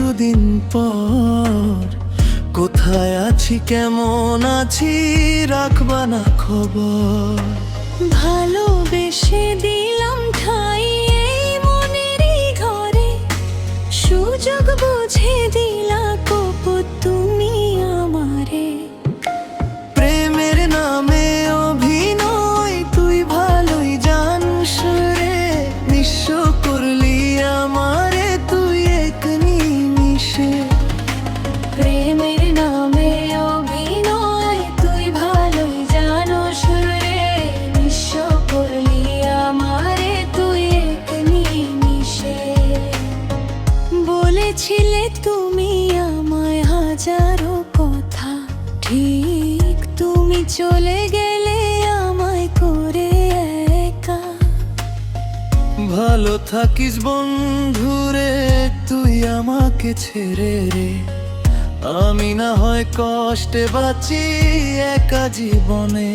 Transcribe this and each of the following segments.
এতদিন পর কোথায় আছি, কেমন আছি, রাখবা না খবর? ভালোবেসে দিলাম ঠাই এই মনেরই ঘরে, সুযোগ বুঝে দিলা কপু তুমি আমারে। প্রেমের নামে অভিনয় তুই ভালোই জানিস রে, নিঃস্ব করলি আমারে তুই এক নিমিষে। প্রেমের নামে অভিনয় তুই ভালোই জানোস রে, নিঃস্ব করলি আমারে তুই এক নিমিষে। বলেছিলে তুমি আমায় হাজারো কথা, ঠিক তুমি চলে গেলে আমায় করে একা। ভালো থাকিস বন্ধুরে তুই আমাকে ছেড়ে রে, আমি না হয় কষ্টে বাঁচি একা জীবনে।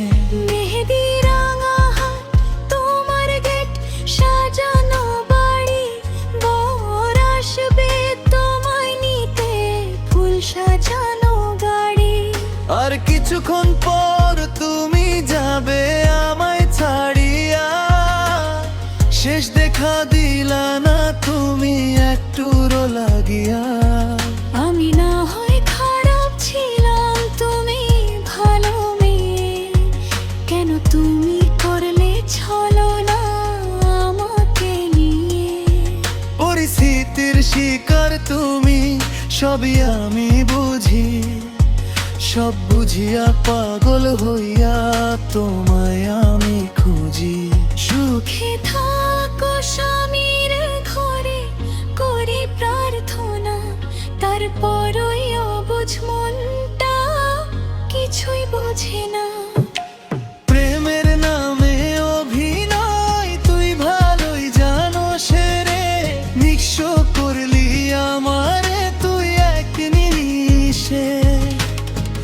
মেহেদি রাঙা হাত, তোমার গেট সাজানো বাড়ি, বর আসবে তোমায় নিতে, ফুল সাজানো গাড়ি। আর কিছুক্ষণ পর তুমি যাবে আমায় ছাড়িয়া, শেষ দেখা দিলা না তুমি একটুরো লাগিয়া। আমি না হয় খারাপ ছিলাম, তুমি ভালো মেয়ে, কেন তুমি করলে ছলনা আমাকে নিয়ে? পরিস্থিতির শিকার তুমি, সবই আমি বুঝি, সব বুঝিয়া পাগল হইয়া তোমায় আমি খুঁজি। সুখে থাকো স্বামীর ঘরে, করি প্রার্থনা, তারপরই অবুঝ মনটা কিছুই বোঝে না। প্রেমের নামে অভিনয় তুই ভালোই জানোস রে, নিঃস্ব করলি আমারে তুই এক নিমিষে।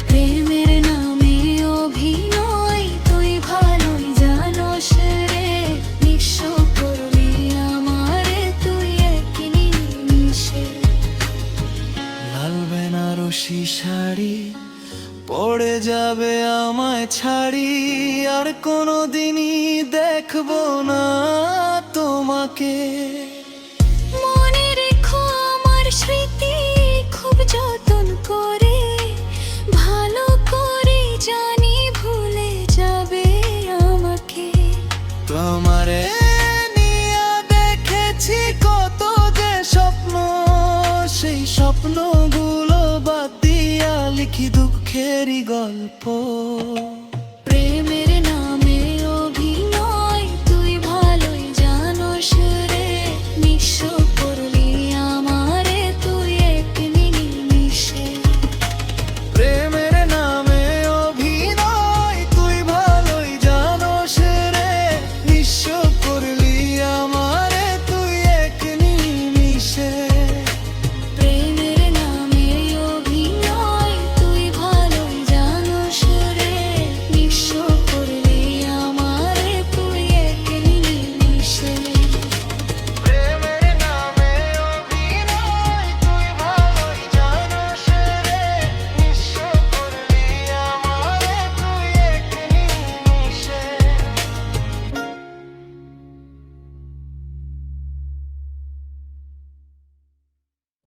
প্রেমের নামে অভিনয় তুই ভালোই জানোস রে, নিঃস্ব করলি আমারে তুই এক নিমিষে। লাল বেনারসি শাড়ি পড়ে যাবে আমায় ছাড়ি, আর কোনোদিনই দেখবো না তোমাকে। মনে রেখো আমার স্মৃতি খুব যত্ন করে, ভালো করে জানি ভুলে যাবে আমাকে। তোমারে নিয়ে দেখেছি কত যে স্বপ্ন, সেই স্বপ্নগুলো বাদ দিয়া লিখি দুঃখেরই গল্প।